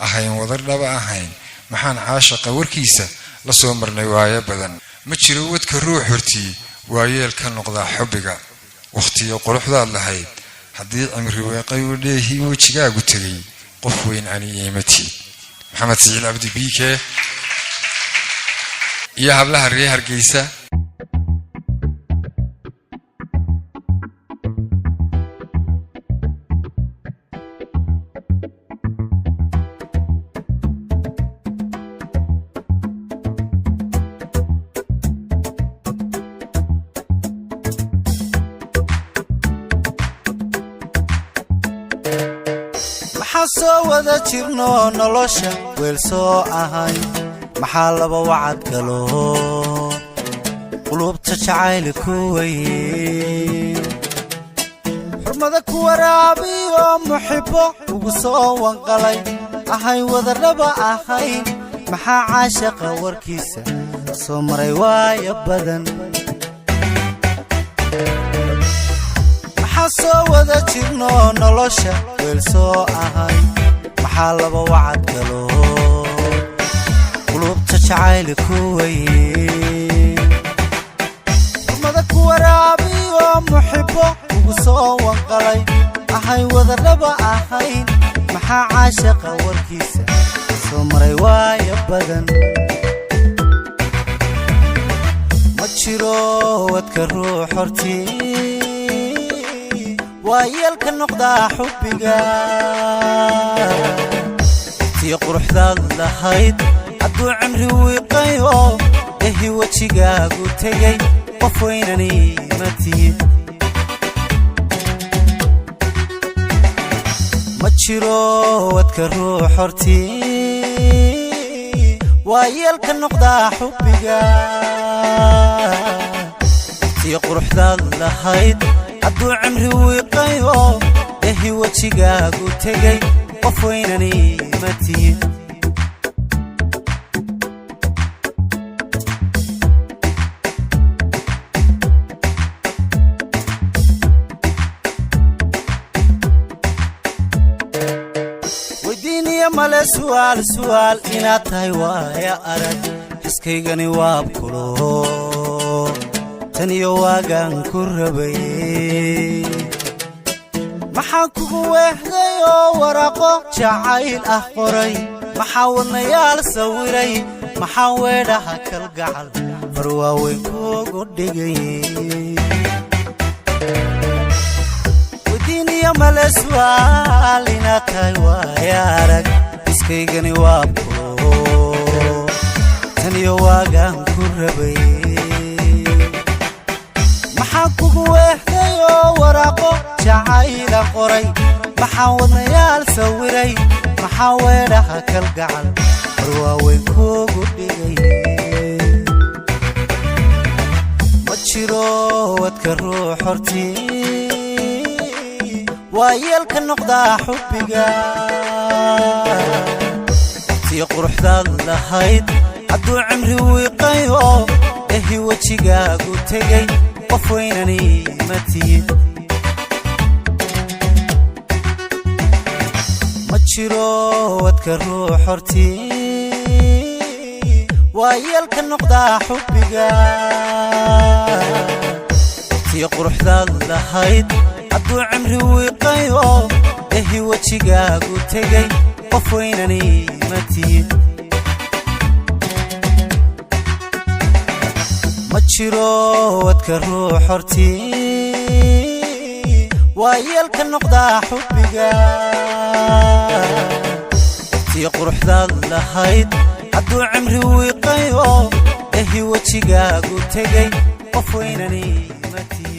ahayn wadar dhaba ahayn maxaan caashaqa warkiisa la soo marnay waayo badan ma jiro wadka ruux hortii waayeel ka noqda xubbiga waqtiyo quruxdaad lahayd haddii cimri weeqay u dheehii wejigaagu tegay qof weyn ani iimati maxamed siciid cabdi biike iyo hablaha reer Hargeysa soo wada jirno nolosha weel soo ahay maxaa laba wacad galo qulubta jacayl ku weyn xurmada ku waraabiyo muxibbo ugu soo wanqalay ahay wadaraba ahay maxaa caashaqa warkiisa soo maray waayo badan soo wada jirno nolosha weel soo ahay maxaa laba wacad galo qulubta jacayl ku weyn xurmada ku waraabiyo muxibbo ugu soo wanqalay ahay wadaraba ahayn maxaa caashaqa warkiisa soo maray waayo badan ma jiro wadka ruux hortii waayelka noqda xubbiga tii quruxdaad lahayd hadduu cimri wiiqayo ehi wejigaagu tegay qof weynani ma tihid ma jiro wadka ruux hortii waayelka noqda xubbiga tii quruxdaad lahayd hadduu cimri wiiqayo ehi wejigaagu tegay qof weynani ma tihid weydiiniya male su'aal inaad tahay waaya arag xiskaygani waabkulo tan iyo waagaan ku rabay maxaan kugu weehday oo waraaqo jacayl ah qoray maxaa wadnayaal sawiray maxaa weedhaha kalgacal far waaweyn kuugu dhigay weydiiniya male su'aal inaad tahay waaya arag iskaygani waabkulo tan iyo waagaan ku rabay maxaan kugu weehday oo waraaqo jacayl ah qoray maxaa wadnayaal sawiray maxaa weedhaha kalgacal far waaweyn kuugu dhigay ma jiro wadka ruux hortii waayeelka noqda xubbiga tii quruxdaad lahayd hadduu cimri wiiqayo ehi wejigaagu tegay qof weynani ma tihid ma jiro wadka ruux hortii waayeelka noqda xubbiga tii quruxdaad lahayd hadduu cimri wiiqayo ehi wejigaagu tegay qof weynani ma tihid ma jiro wadka ruux hortii waayeelka noqda xubbiga tii quruxdaad lahayd hadduu cimri wiiqayo ehi wejigaagu tegay qof weynani ma tihid